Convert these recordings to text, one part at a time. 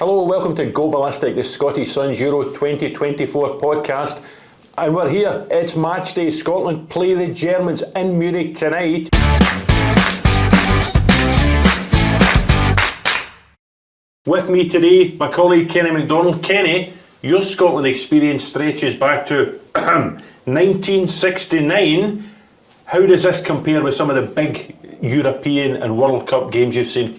Hello, welcome to Go Ballistic, the Scottish Sun's Euro 2024 podcast. And we're here, it's match day. Scotland play the Germans in Munich tonight. With me today, my colleague Kenny McDonald. Kenny, your Scotland experience stretches back to 1969. How does this compare with some of the big European and World Cup games you've seen?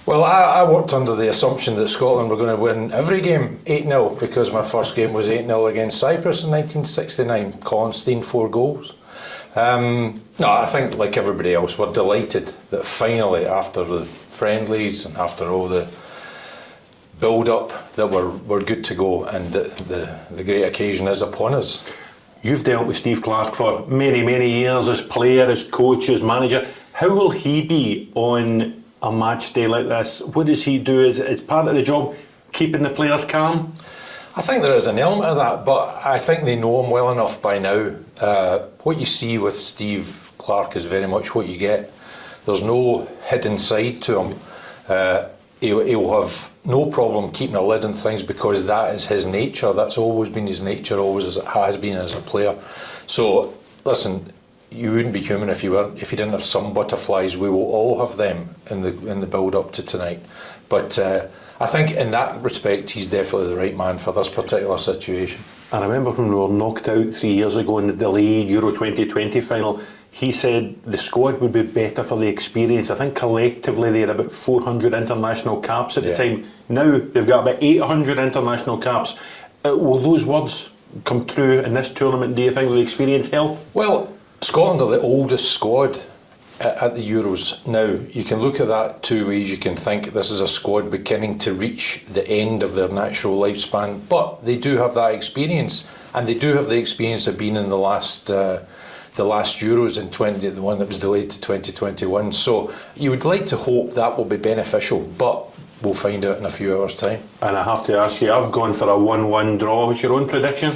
Well, I worked under the assumption that Scotland were going to win every game 8-0 because my first game was 8-0 against Cyprus in 1969. Colin Steen, 4 goals. No, I think like everybody else, we're delighted that finally, after the friendlies and after all the build-up, that we're good to go and that the great occasion is upon us. You've dealt with Steve Clarke for many, many years as player, as coach, as manager. How will he be on a match day like this? What does he do as part of the job, keeping the players calm? I think there is an element of that, but I think they know him well enough by now. What you see with Steve Clarke is very much what you get. There's no hidden side to him. He'll have no problem keeping a lid on things because that is his nature. That's always been his nature, always as it has been as a player. So, listen, you wouldn't be human if you didn't have some butterflies. We will all have them in the build up to tonight. But I think in that respect, he's definitely the right man for this particular situation. I remember when we were knocked out 3 years ago in the delayed Euro 2020 final, he said the squad would be better for the experience. I think collectively they had about 400 international caps at the time. Now they've got about 800 international caps. Will those words come true in this tournament, do you think, will the experience help? Well, Scotland are the oldest squad at the Euros now. You can look at that two ways. You can think this is a squad beginning to reach the end of their natural lifespan, but they do have that experience, and they do have the experience of being in the last Euros in the one that was delayed to 2021. So you would like to hope that will be beneficial, but we'll find out in a few hours' time. And I have to ask you, I've gone for a 1-1 draw. What's your own prediction?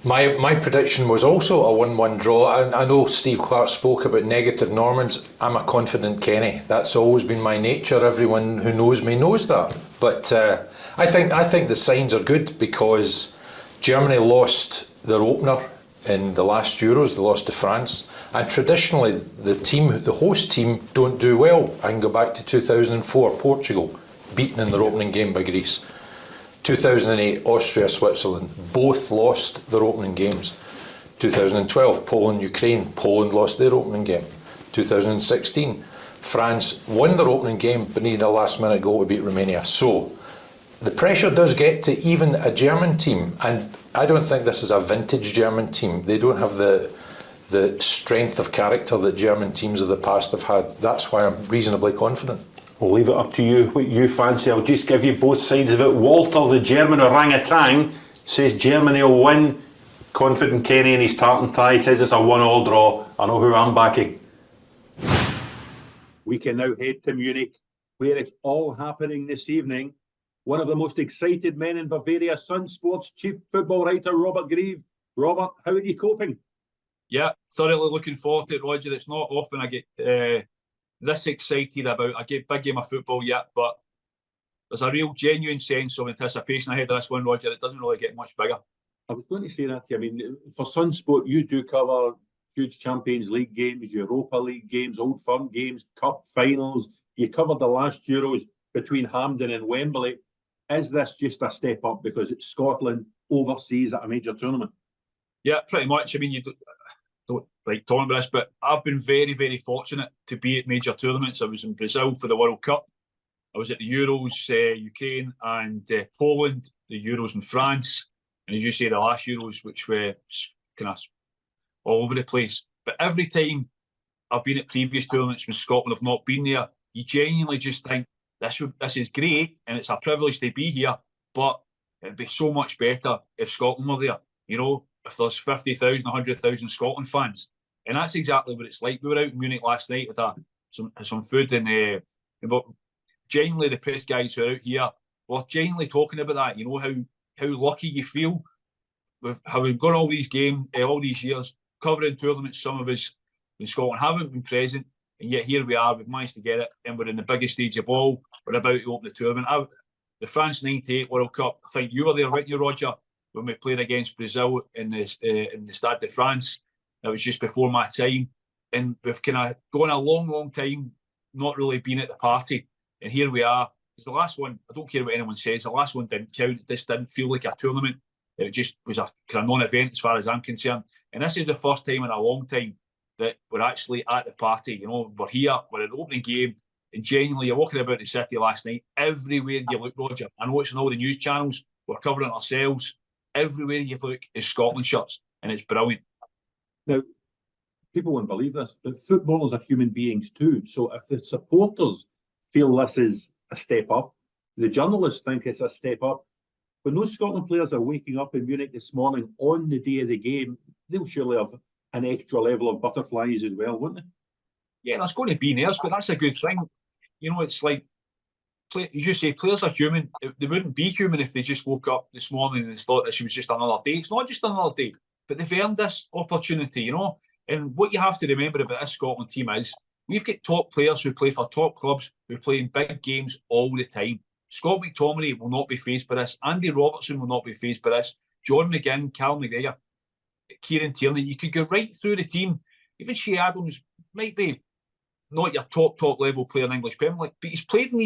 My prediction was also a 1-1 draw. I know Steve Clarke spoke about negative Normans. I'm a confident Kenny. That's always been my nature. Everyone who knows me knows that. But I think the signs are good because Germany lost their opener in the last Euros. They lost to France. And traditionally, the host team, don't do well. I can go back to 2004, Portugal, beaten in their opening game by Greece. 2008, Austria, Switzerland, both lost their opening games. 2012, Poland, Ukraine, Poland lost their opening game. 2016, France won their opening game but needed a last minute goal to beat Romania. So the pressure does get to even a German team, and I don't think this is a vintage German team. They don't have the strength of character that German teams of the past have had. That's why I'm reasonably confident. We'll leave it up to you, what you fancy. I'll just give you both sides of it. Walter, the German orangutan, says Germany will win. Confident Kenny in his tartan tie says it's a 1-1 draw. I know who I'm backing. We can now head to Munich, where it's all happening this evening. One of the most excited men in Bavaria, Sun Sports chief football writer Robert Grieve. Robert, how are you coping? Yeah, thoroughly looking forward to it, Roger. It's not often I get this excited about a big game of football yet, but there's a real genuine sense of anticipation ahead of this one, Roger. It doesn't really get much bigger. I was going to say that to you. I mean, for Sun Sport, you do cover huge Champions League games, Europa League games, Old Firm games, Cup finals. You covered the last Euros between Hampden and Wembley. Is this just a step up because it's Scotland overseas at a major tournament? Yeah, pretty much. I mean, you don't like talking about this, but I've been very, very fortunate to be at major tournaments. I was in Brazil for the World Cup. I was at the Euros, Ukraine and Poland, the Euros in France, and as you say, the last Euros, which were kind of all over the place. But every time I've been at previous tournaments when Scotland have not been there, you genuinely just think, this is great and it's a privilege to be here, but it'd be so much better if Scotland were there. You know, if there's 50,000, 100,000 Scotland fans. And that's exactly what it's like. We were out in Munich last night with some food and but genuinely the press guys who are out here were genuinely talking about that. You know, how lucky you feel with having gone all these games, all these years, covering tournaments. Some of us in Scotland haven't been present, and yet here we are, we've managed to get it, and we're in the biggest stage of all. We're about to open the tournament. the France '98 World Cup. I think you were there, weren't you, Roger, when we played against Brazil in the Stade de France. That was just before my time, and we've kind of gone a long time not really been at the party, and here we are. It's the last one. I don't care what anyone says. The last one didn't count. This didn't feel like a tournament. It just was a kind of non-event as far as I'm concerned. And this is the first time in a long time that we're actually at the party. You know, we're here, we're at the opening game, and genuinely, you're walking about the city last night. Everywhere you look, Roger, I know it's on all the news channels, we're covering it ourselves. Everywhere you look is Scotland shirts, and it's brilliant. Now, people won't believe this, but footballers are human beings too. So if the supporters feel this is a step up, the journalists think it's a step up. When those Scotland players are waking up in Munich this morning on the day of the game, they'll surely have an extra level of butterflies as well, won't they? Yeah, there's going to be nerves, but that's a good thing. You know, it's like, you just say players are human. They wouldn't be human if they just woke up this morning and thought this was just another day. It's not just another day, but they've earned this opportunity, you know. And what you have to remember about this Scotland team is we've got top players who play for top clubs, who play in big games all the time. Scott McTominay will not be fazed by this. Andy Robertson will not be fazed by this. John McGinn, Cal McGregor, Kieran Tierney. You could go right through the team. Even Shea Adams might be not your top level player in English Premier League, but he's played in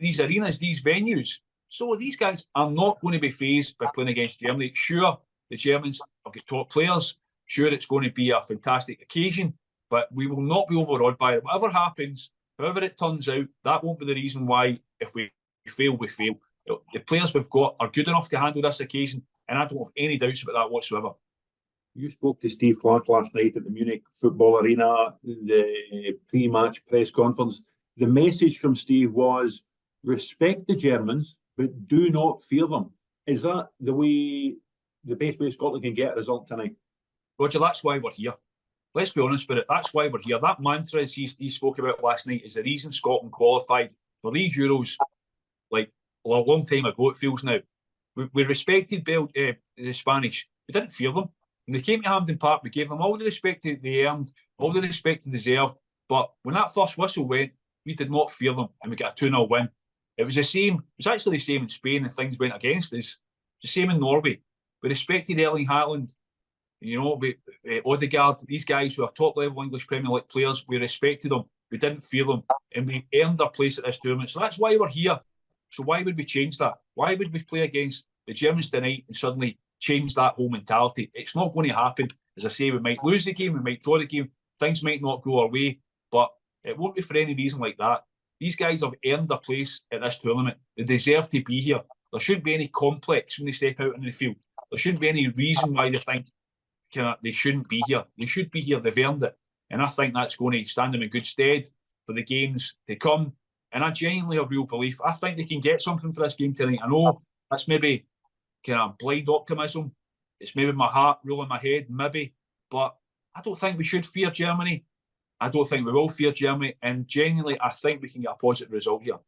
these arenas, these venues. So these guys are not going to be fazed by playing against Germany. Sure, the Germans have got top players. Sure, it's going to be a fantastic occasion, but we will not be overawed by it. Whatever happens, however it turns out, that won't be the reason why if we fail, we fail. The players we've got are good enough to handle this occasion, and I don't have any doubts about that whatsoever. You spoke to Steve Clarke last night at the Munich Football Arena, the pre-match press conference. The message from Steve was, respect the Germans, but do not fear them. Is that the best way Scotland can get a result tonight? Roger, that's why we're here. Let's be honest with it. That's why we're here. That mantra he spoke about last night is the reason Scotland qualified for these Euros, like a long time ago, it feels now. We respected the Spanish. We didn't fear them. When they came to Hampden Park, we gave them all the respect they earned, all the respect they deserved. But when that first whistle went, we did not fear them, and we got a 2-0 win. It was the same. It was actually the same in Spain, and things went against us. The same in Norway. We respected Erling Haaland, you know, Odegaard, these guys who are top-level English Premier League players. We respected them. We didn't fear them, and we earned our place at this tournament. So that's why we're here. So why would we change that? Why would we play against the Germans tonight and suddenly change that whole mentality? It's not going to happen. As I say, we might lose the game, we might draw the game, things might not go our way, but it won't be for any reason like that. These guys have earned their place at this tournament. They deserve to be here. There shouldn't be any complex when they step out in the field. There shouldn't be any reason why they think they shouldn't be here. They should be here. They've earned it. And I think that's going to stand them in good stead for the games to come. And I genuinely have real belief. I think they can get something for this game tonight. I know that's maybe kind of blind optimism. It's maybe my heart ruling my head, maybe. But I don't think we should fear Germany. I don't think we will fear Germany. And genuinely, I think we can get a positive result here.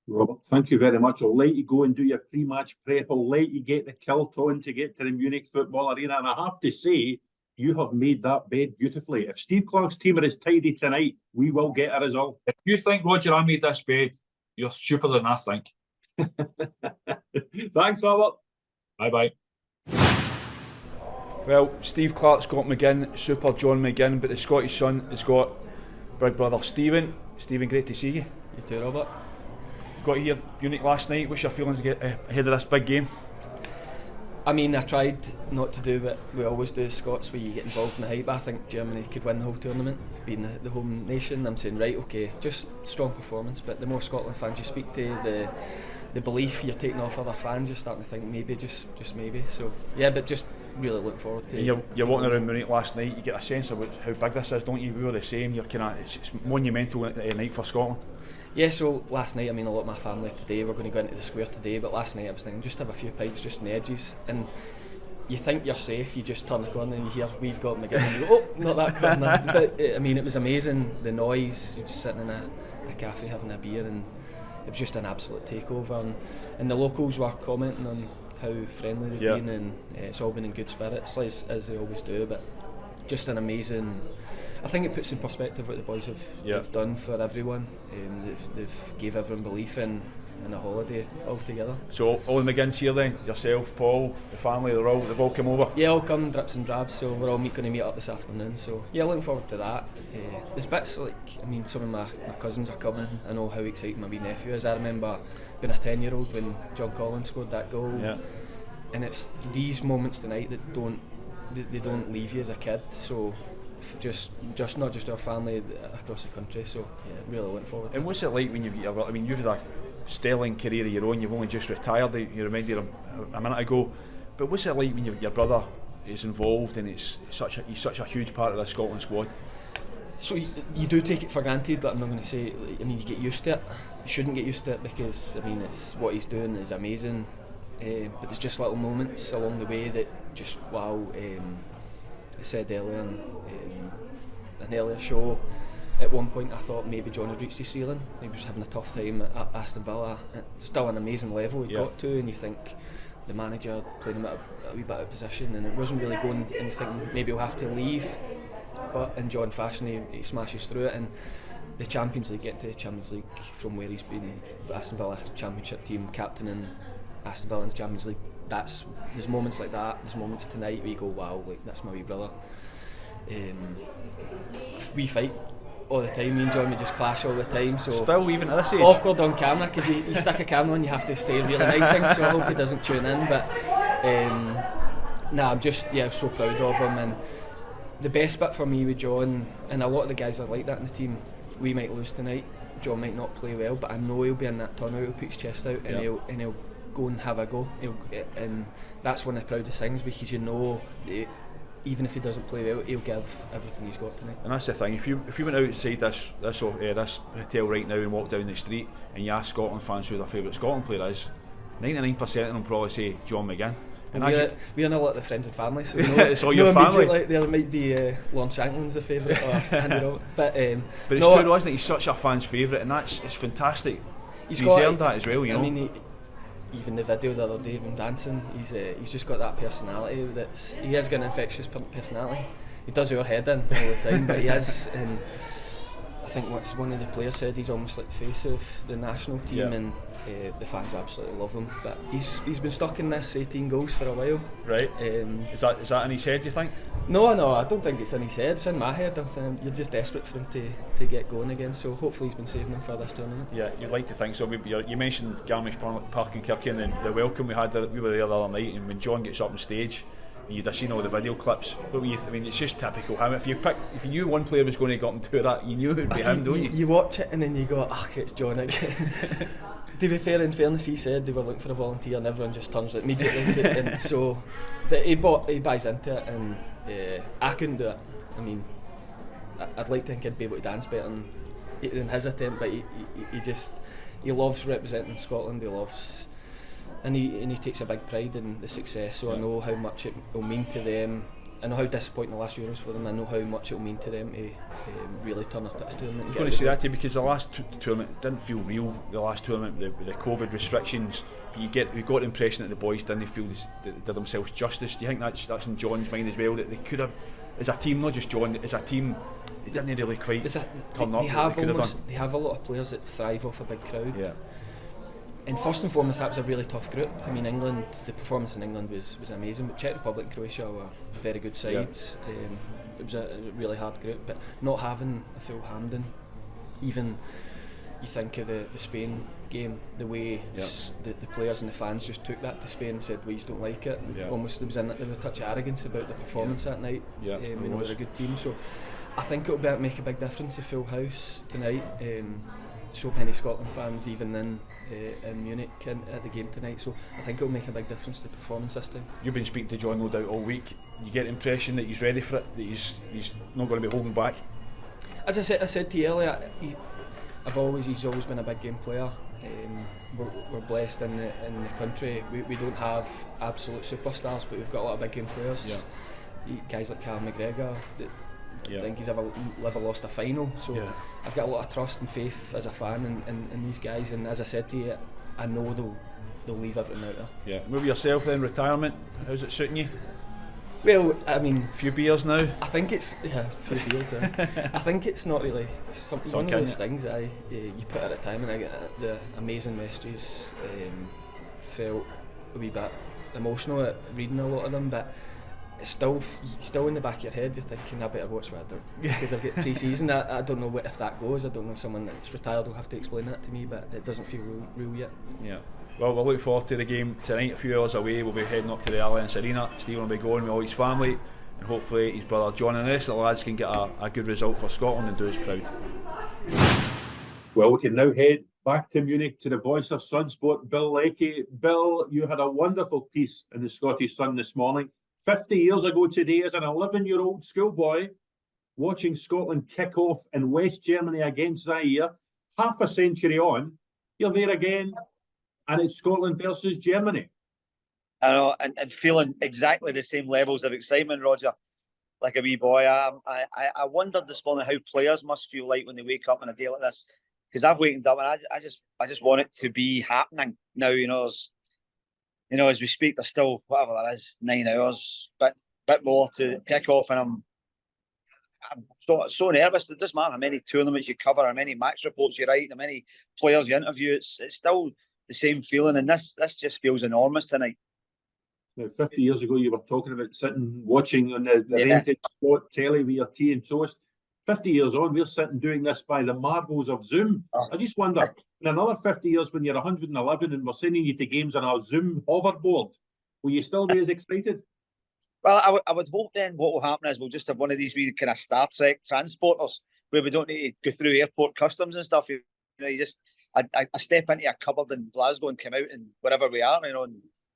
Robert, thank you very much. I'll let you go and do your pre-match prep. I'll let you get the kilt on to get to the Munich Football Arena. And I have to say, you have made that bed beautifully. If Steve Clarke's team are as tidy tonight, we will get a result. If you think, Roger, I made this bed, you're stupider than I think. Thanks, Robert. Bye-bye. Well, Steve Clarke's got McGinn, Super John McGinn, but the Scottish Sun has got big brother Stephen. Stephen, great to see you. You too, Robert. Got here Munich last night. What's your feelings ahead of this big game? I mean, I tried not to do what we always do as Scots, where you get involved in the hype. I think Germany could win the whole tournament, being the home nation. I'm saying, right, okay, just strong performance, but the more Scotland fans you speak to, the belief you're taking off other fans, you're starting to think maybe, just maybe. So, yeah, but just really looking forward to it. You're walking around Munich last night, you get a sense of how big this is, don't you? We were the same, it's monumental night for Scotland. Yeah, so last night, I mean, a lot of my family today, we're going to go into the square today, but last night I was thinking, just have a few pints just in the edges, and you think you're safe, you just turn the corner and you hear, we've got McGinn, and you go, oh, not that corner. But I mean, it was amazing, the noise, you're just sitting in a cafe having a beer, and it was just an absolute takeover, and the locals were commenting on how friendly they've been, and it's all been in good spirits, as they always do, but just an amazing... I think it puts in perspective what the boys have done for everyone. They've gave everyone belief in and a holiday all together. So all the McGinn's here then, yourself, Paul, the family, they've all come over? Yeah, all come drips and drabs, so we're all going to meet up this afternoon, so yeah, looking forward to that. There's bits like, I mean, some of my cousins are coming. I know how excited my wee nephew is. I remember being a 10-year-old when John Collins scored that goal, and it's these moments tonight that they don't leave you as a kid, so just not just our family, across the country, so yeah, really looking forward to And what's it like when you've had a sterling career of your own, you've only just retired, you reminded a minute ago, but what's it like when your brother is involved and he's such a huge part of the Scotland squad? So you do take it for granted, but I'm not going to say, I mean, you get used to it. You shouldn't get used to it because, I mean, it's what he's doing is amazing, but there's just little moments along the way that just, wow. I said earlier in an earlier show, at one point I thought maybe John had reached his ceiling. He was having a tough time at Aston Villa. Still an amazing level he got to, and you think the manager played him a wee bit out of position, and it wasn't really going, and you think maybe he'll have to leave, but in John fashion he smashes through it, and the Champions League, getting to the Champions League from where he's been, Aston Villa Championship team, captain in Aston Villa in the Champions League, there's moments like that, there's moments tonight where you go, wow, like that's my wee brother. We fight all the time, me and John, we just clash all the time, so still even at this age? Awkward on camera, because you stick a camera on, you have to say really nice things, so I hope he doesn't tune in, but I'm just so proud of him. And the best bit for me with John, and a lot of the guys are like that in the team, we might lose tonight, John might not play well, but I know he'll be in that turnout, he'll put his chest out, and he'll go and have a go, and that's one of the proudest things, because you know, even if he doesn't play well, he'll give everything he's got tonight. And that's the thing, if you went outside this hotel right now and walked down the street and you ask Scotland fans who their favourite Scotland player is, 99% of them probably say John McGinn. And we're not a lot of friends and family, so it's all your family. Like, there might be Lon Shanklin's the favourite, or Andy Roberts, but it's true though, isn't it? He's such a fan's favourite, and it's fantastic. He's earned that as well, you know. I mean, even the video the other day of him dancing, he's just got that personality. He has got an infectious personality. He does your head in all the time, but he is. And I think what one of the players said, he's almost like the face of the national team, and the fans absolutely love him. But he's been stuck in this 18 goals for a while. Right. Is that in his head, do you think? No, I don't think it's in his head. It's in my head. I think you're just desperate for him to get going again. So hopefully he's been saving him for this tournament. Yeah, you'd like to think so. You mentioned Garmisch Park in Kirky and the welcome we had. We were there the other night, and when John gets up on stage, and you'd have seen all the video clips. What were you I mean, it's just typical him. If you knew one player was going to go up and do that, you knew it would be him, don't you? You watch it and then you go, it's John again. To be fair, in fairness, he said they were looking for a volunteer, and everyone just turns it immediately. And so, but he buys into it, and I couldn't do it. I mean, I'd like to think I'd be able to dance better than his attempt, but he loves representing Scotland. He loves, and he takes a big pride in the success. So I know how much it will mean to them. I know how disappointing the last Euros for them. I know how much it will mean to them to really turn up at this tournament. I was going to say that to you, because the last tournament didn't feel real. The last tournament, the COVID restrictions, we got the impression that the boys didn't feel they did themselves justice. Do you think that's in John's mind as well, that they could have, as a team, not just John, as a team, they didn't really quite turn up? They have a lot of players that thrive off a big crowd. Yeah. And first and foremost, that was a really tough group. I mean, England, the performance in England was amazing, but Czech Republic and Croatia were very good sides. It was a really hard group, but not having a full Hampden, even you think of the Spain game, the way the players and the fans just took that to Spain and said, we just don't like it. Almost there was a touch of arrogance about the performance that night. We know they're a good team, so I think it'll make a big difference, a full house tonight. So many Scotland fans even in Munich at the game tonight, so I think it'll make a big difference to the performance this time. You've been speaking to John no doubt all week. You get the impression that he's ready for it, that he's not going to be holding back? As I said to you earlier, he's always been a big game player. We're blessed in the country. We don't have absolute superstars, but we've got a lot of big game players. Guys like Carl McGregor, I think he's ever lost a final, so I've got a lot of trust and faith as a fan in these guys, and as I said to you, I know they'll leave everything out there. Maybe yourself then, retirement, how's it suiting you? Well, I mean, A few beers now. I think it's a few beers. I think it's not really. It's something, one of those things that you put at a time, and I get the amazing messages. Felt a wee bit emotional at reading a lot of them, but it's still in the back of your head. You're thinking, I better watch what I do because I've got pre-season. I don't know if that goes. I don't know. Someone that's retired will have to explain that to me, but it doesn't feel real yet. Yeah. Well, we'll look forward to the game tonight. A few hours away, we'll be heading up to the Allianz Arena. Stephen will be going with all his family, and hopefully his brother John and the rest of the lads can get a good result for Scotland and do us proud. Well, we can now head back to Munich to the voice of Sunsport, Bill Leckie. Bill, you had a wonderful piece in the Scottish Sun this morning. 50 years ago today, as an 11-year-old schoolboy, watching Scotland kick off in West Germany against Zaire, half a century on, you're there again, and it's Scotland versus Germany. I know, and feeling exactly the same levels of excitement, Roger, like a wee boy. I wondered this morning how players must feel like when they wake up on a day like this, because I've wakened up and I just want it to be happening now. As we speak, there's still whatever that is, 9 hours, bit more to kick off, and I'm so nervous. It doesn't matter how many tournaments you cover, how many match reports you write, how many players you interview. It's still the same feeling, and this just feels enormous tonight. Now, 50 years ago, you were talking about sitting watching on the rented slot telly with your tea and toast. 50 years on, we're sitting doing this by the marvels of Zoom. I just wonder, in another 50 years, when you're 111 and we're sending you to games on our Zoom hoverboard, will you still be as excited? Well, I would hope then what will happen is we'll just have one of these wee kind of Star Trek transporters where we don't need to go through airport customs and stuff. You just I step into a cupboard in Glasgow and come out in wherever we are,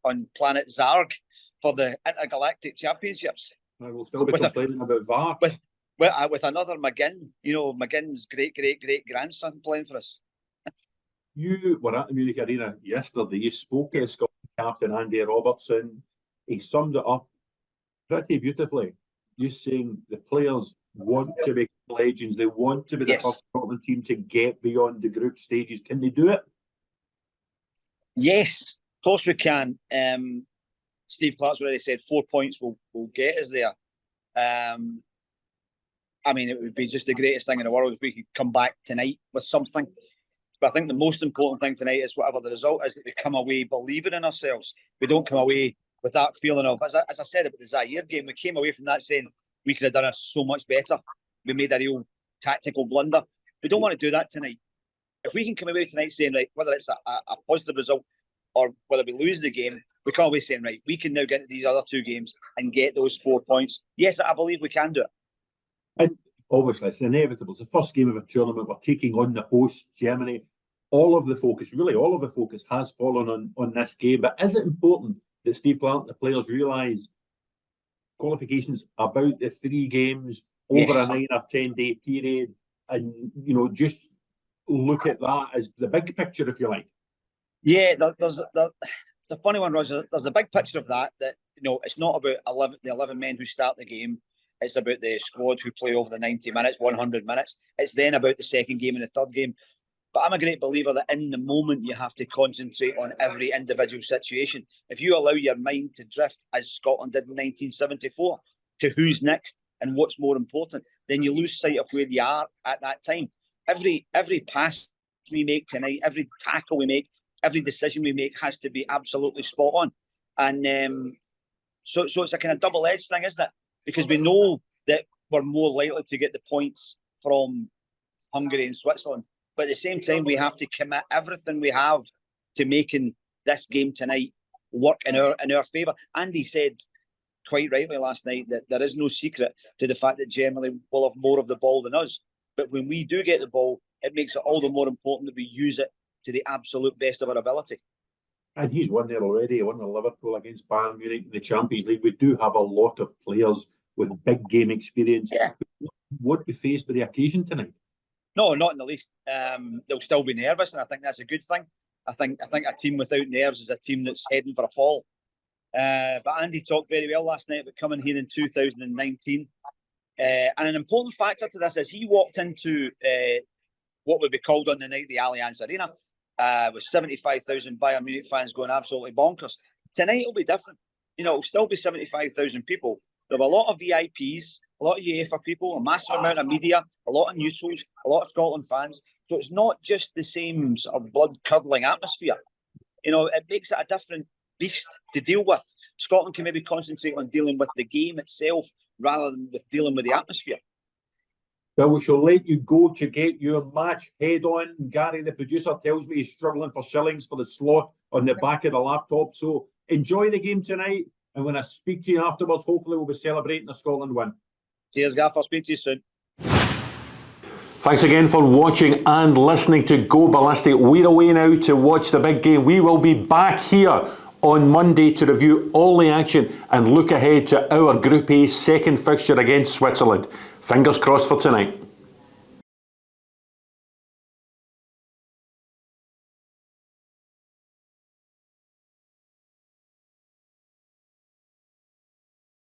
on planet Zarg for the intergalactic championships. I will still be complaining about VAR. With another McGinn, McGinn's great grandson playing for us. You were at the Munich Arena yesterday. You spoke to the Scotland captain, Andy Robertson. He summed it up pretty beautifully, just saying the players want to be legends. They want to be the first Scotland team to get beyond the group stages. Can they do it? Yes, of course we can. Steve Clark's already said 4 points will get us there. It would be just the greatest thing in the world if we could come back tonight with something. But I think the most important thing tonight is whatever the result is, that we come away believing in ourselves. We don't come away with that feeling of, as I said about the Zaire game, we came away from that saying we could have done it so much better. We made a real tactical blunder. We don't want to do that tonight. If we can come away tonight saying, right, whether it's a positive result or whether we lose the game, we come away saying, right, we can now get into these other two games and get those 4 points. Yes, I believe we can do it. And obviously, it's inevitable. It's the first game of a tournament. We're taking on the host, Germany. All of the focus has fallen on this game. But is it important that Steve Clark and the players realise qualifications about the 3 games over a 9 or 10 day period, and just look at that as the big picture, if you like? Yeah, there's the funny one, Roger. There's a big picture of that it's not about the 11 men who start the game. It's about the squad who play over the 90 minutes, 100 minutes. It's then about the second game and the third game. But I'm a great believer that in the moment you have to concentrate on every individual situation. If you allow your mind to drift, as Scotland did in 1974, to who's next and what's more important, then you lose sight of where you are at that time. Every pass we make tonight, every tackle we make, every decision we make has to be absolutely spot on. And so it's a kind of double-edged thing, isn't it? Because we know that we're more likely to get the points from Hungary and Switzerland. But at the same time, we have to commit everything we have to making this game tonight work in our favour. Andy said quite rightly last night that there is no secret to the fact that Germany will have more of the ball than us. But when we do get the ball, it makes it all the more important that we use it to the absolute best of our ability. And he's won there already. He won in Liverpool against Bayern Munich in the Champions League. We do have a lot of players with big game experience. Yeah. Won't be faced with the occasion tonight. No, not in the least. They'll still be nervous, and I think that's a good thing. I think a team without nerves is a team that's heading for a fall. But Andy talked very well last night about coming here in 2019. And an important factor to this is he walked into what would be called on the night the Allianz Arena with 75,000 Bayern Munich fans going absolutely bonkers. Tonight it'll be different. It'll still be 75,000 people, There were a lot of VIPs, a lot of UEFA people, a massive amount of media, a lot of neutrals, a lot of Scotland fans. So it's not just the same sort of blood-curdling atmosphere. You know, it makes it a different beast to deal with. Scotland can maybe concentrate on dealing with the game itself rather than with dealing with the atmosphere. Well, we shall let you go to get your match head on. Gary, the producer, tells me he's struggling for shillings for the slot on the back of the laptop. So enjoy the game tonight. And when I speak to you afterwards, hopefully we'll be celebrating a Scotland win. Cheers, Gaffer. Speak to you soon. Thanks again for watching and listening to Go Ballistic. We're away now to watch the big game. We will be back here on Monday to review all the action and look ahead to our Group A second fixture against Switzerland. Fingers crossed for tonight.